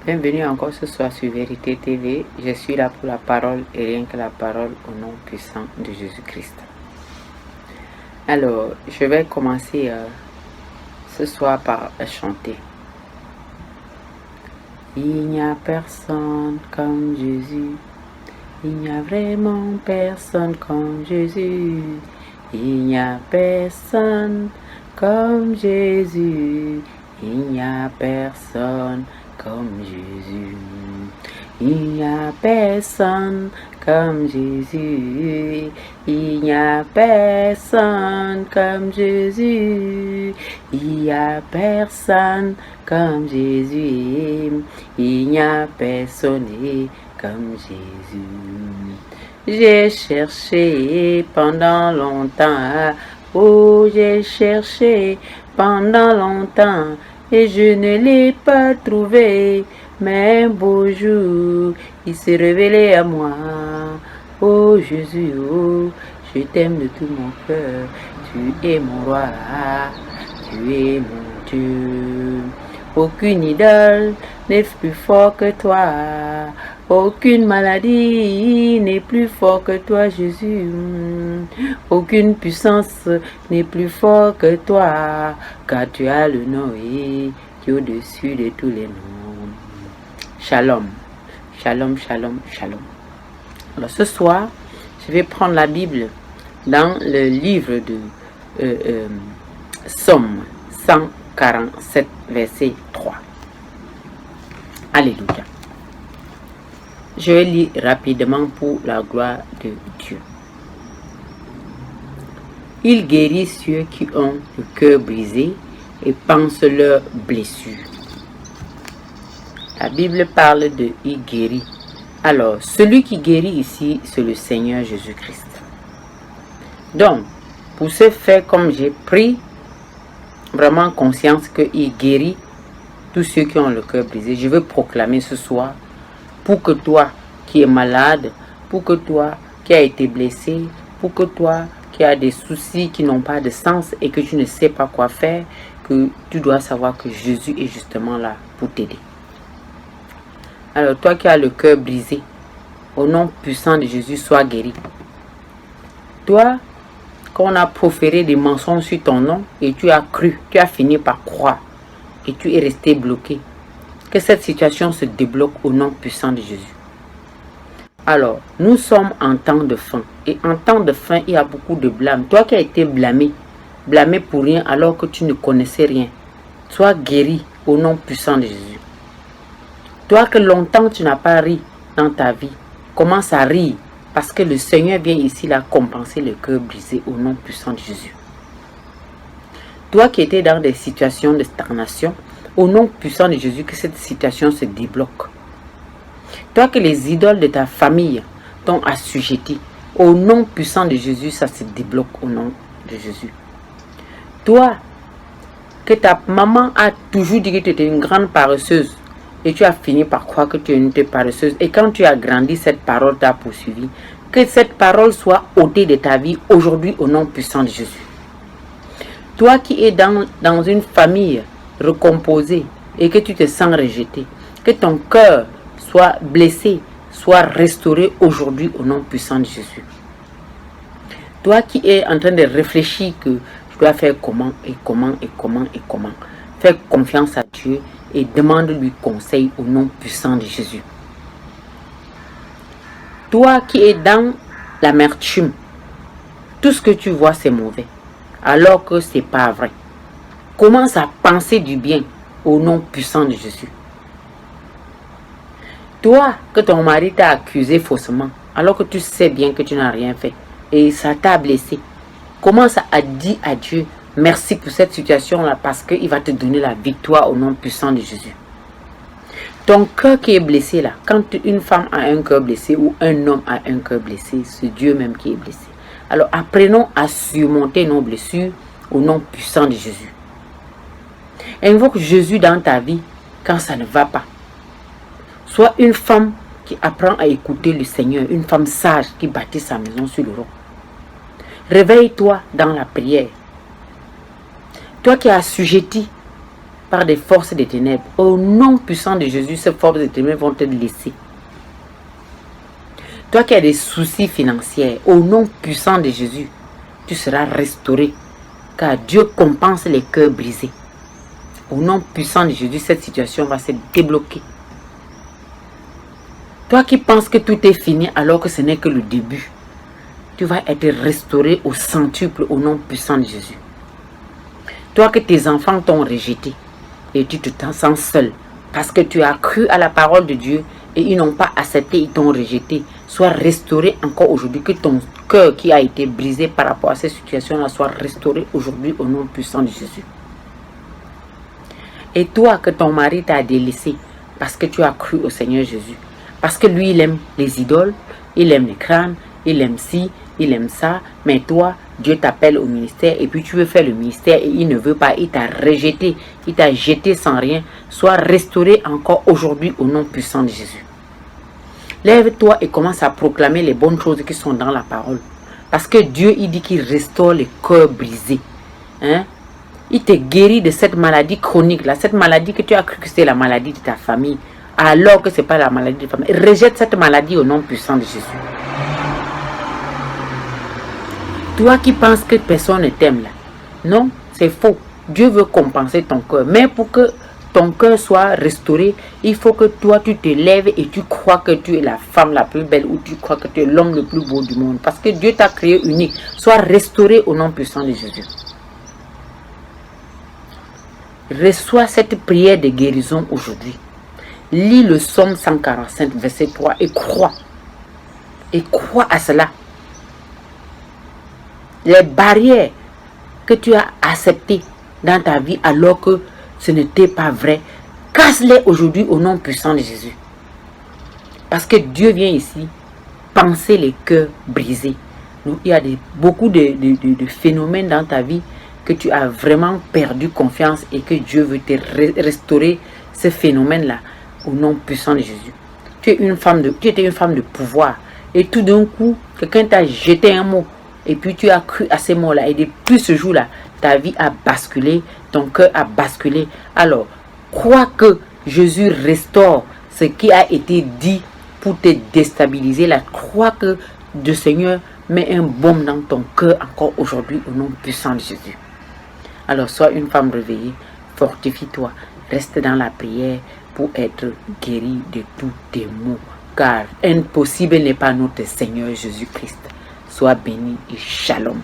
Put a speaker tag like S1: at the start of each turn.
S1: Bienvenue encore ce soir sur Vérité TV. Je suis là pour la parole et rien que la parole au nom puissant de Jésus-Christ. Alors, je vais commencer ce soir par chanter. Il n'y a personne comme Jésus. Il n'y a vraiment personne comme Jésus. Il n'y a personne comme Jésus. Il n'y a personne comme Jésus. Il n'y a personne comme Jésus. Il n'y a personne comme Jésus. Il n'y a personne comme Jésus. Il n'y a personne comme Jésus. J'ai cherché pendant longtemps. Oh, j'ai cherché pendant longtemps. Et je ne l'ai pas trouvé, mais un beau jour, il s'est révélé à moi. Oh Jésus, oh, je t'aime de tout mon cœur, tu es mon roi, tu es mon Dieu. Aucune idole n'est plus fort que toi, aucune maladie n'est plus fort que toi Jésus, aucune puissance n'est plus fort que toi, car tu as le nom qui est au-dessus de tous les noms. Shalom, shalom, shalom, shalom. Alors ce soir, je vais prendre la Bible dans le livre de Somme 147, verset 3. Alléluia. Je vais lire rapidement pour la gloire de Dieu. Il guérit ceux qui ont le cœur brisé et pense leurs blessures. La Bible parle de « il guérit ». Alors, celui qui guérit ici, c'est le Seigneur Jésus-Christ. Donc, pour ce faire, comme j'ai pris vraiment conscience qu'il guérit tous ceux qui ont le cœur brisé, je veux proclamer ce soir pour que toi qui es malade, pour que toi qui as été blessé, pour que toi qui as des soucis qui n'ont pas de sens et que tu ne sais pas quoi faire, que tu dois savoir que Jésus est justement là pour t'aider. Alors toi qui as le cœur brisé, au nom puissant de Jésus, sois guéri. Toi, quand on a proféré des mensonges sur ton nom et tu as cru, tu as fini par croire et tu es resté bloqué, que cette situation se débloque au nom puissant de Jésus. Alors, nous sommes en temps de fin. Et en temps de fin, il y a beaucoup de blâme. Toi qui as été blâmé pour rien alors que tu ne connaissais rien, sois guéri au nom puissant de Jésus. Toi que longtemps tu n'as pas ri dans ta vie, commence à rire parce que le Seigneur vient ici là compenser le cœur brisé au nom puissant de Jésus. Toi qui étais dans des situations de stagnation, au nom puissant de Jésus, que cette situation se débloque. Toi que les idoles de ta famille t'ont assujetti, au nom puissant de Jésus, ça se débloque au nom de Jésus. Toi que ta maman a toujours dit que tu étais une grande paresseuse et tu as fini par croire que tu es une paresseuse, et quand tu as grandi, cette parole t'a poursuivi. Que cette parole soit ôtée de ta vie aujourd'hui au nom puissant de Jésus. Toi qui es dans une famille recomposée et que tu te sens rejeté, que ton cœur soit blessé, soit restauré aujourd'hui au nom puissant de Jésus. Toi qui es en train de réfléchir que je dois faire comment, fais confiance à Dieu et demande-lui conseil au nom puissant de Jésus. Toi qui es dans l'amertume, tout ce que tu vois c'est mauvais, alors que c'est pas vrai. Commence à penser du bien au nom puissant de Jésus. Toi que ton mari t'a accusé faussement, alors que tu sais bien que tu n'as rien fait et ça t'a blessé, commence à dire à Dieu merci pour cette situation-là parce qu'il va te donner la victoire au nom puissant de Jésus. Ton cœur qui est blessé là, quand une femme a un cœur blessé ou un homme a un cœur blessé, c'est Dieu même qui est blessé. Alors apprenons à surmonter nos blessures au nom puissant de Jésus. Invoque Jésus dans ta vie quand ça ne va pas. Sois une femme qui apprend à écouter le Seigneur, une femme sage qui bâtit sa maison sur le roc. Réveille-toi dans la prière. Toi qui es assujetti par des forces des ténèbres. Au nom puissant de Jésus, ces forces des ténèbres vont te laisser. Toi qui as des soucis financiers, au nom puissant de Jésus, tu seras restauré. Car Dieu compense les cœurs brisés. Au nom puissant de Jésus, cette situation va se débloquer. Toi qui penses que tout est fini alors que ce n'est que le début, tu vas être restauré au centuple au nom puissant de Jésus. Toi que tes enfants t'ont rejeté et tu te sens seul parce que tu as cru à la parole de Dieu et ils n'ont pas accepté, ils t'ont rejeté. Sois restauré encore aujourd'hui, que ton cœur qui a été brisé par rapport à cette situation-là soit restauré aujourd'hui au nom puissant de Jésus. Et toi que ton mari t'a délaissé parce que tu as cru au Seigneur Jésus, parce que lui il aime les idoles, il aime les crânes, il aime ci, il aime ça, mais toi Dieu t'appelle au ministère et puis tu veux faire le ministère et il ne veut pas, il t'a rejeté, il t'a jeté sans rien. Sois restauré encore aujourd'hui au nom puissant de Jésus. Lève-toi et commence à proclamer les bonnes choses qui sont dans la parole. Parce que Dieu, il dit qu'il restaure les cœurs brisés. Hein? Il te guérit de cette maladie chronique là, cette maladie que tu as cru que c'est la maladie de ta famille, alors que ce n'est pas la maladie de ta famille. Rejette cette maladie au nom puissant de Jésus. Toi qui penses que personne ne t'aime là, non, c'est faux. Dieu veut compenser ton cœur, mais pour que ton cœur soit restauré, il faut que toi tu te lèves et tu crois que tu es la femme la plus belle ou tu crois que tu es l'homme le plus beau du monde. Parce que Dieu t'a créé unique. Sois restauré au nom puissant de Jésus. Reçois cette prière de guérison aujourd'hui. Lis le psaume 145, verset 3 et crois. Et crois à cela. Les barrières que tu as acceptées dans ta vie alors que ce n'était pas vrai, casse-les aujourd'hui au nom puissant de Jésus. Parce que Dieu vient ici penser les cœurs brisés. Donc, il y a beaucoup de phénomènes dans ta vie que tu as vraiment perdu confiance et que Dieu veut te restaurer ce phénomène-là au nom puissant de Jésus. Tu étais une femme de pouvoir et tout d'un coup, quelqu'un t'a jeté un mot et puis tu as cru à ces mots-là et depuis ce jour-là, ta vie a basculé, ton cœur a basculé. Alors, crois que Jésus restaure ce qui a été dit pour te déstabiliser. Là, crois que le Seigneur met un baume dans ton cœur encore aujourd'hui au nom puissant de Jésus. Alors, sois une femme réveillée, fortifie-toi, reste dans la prière pour être guéri de tous tes maux. Car impossible n'est pas notre Seigneur Jésus-Christ. Sois béni et shalom.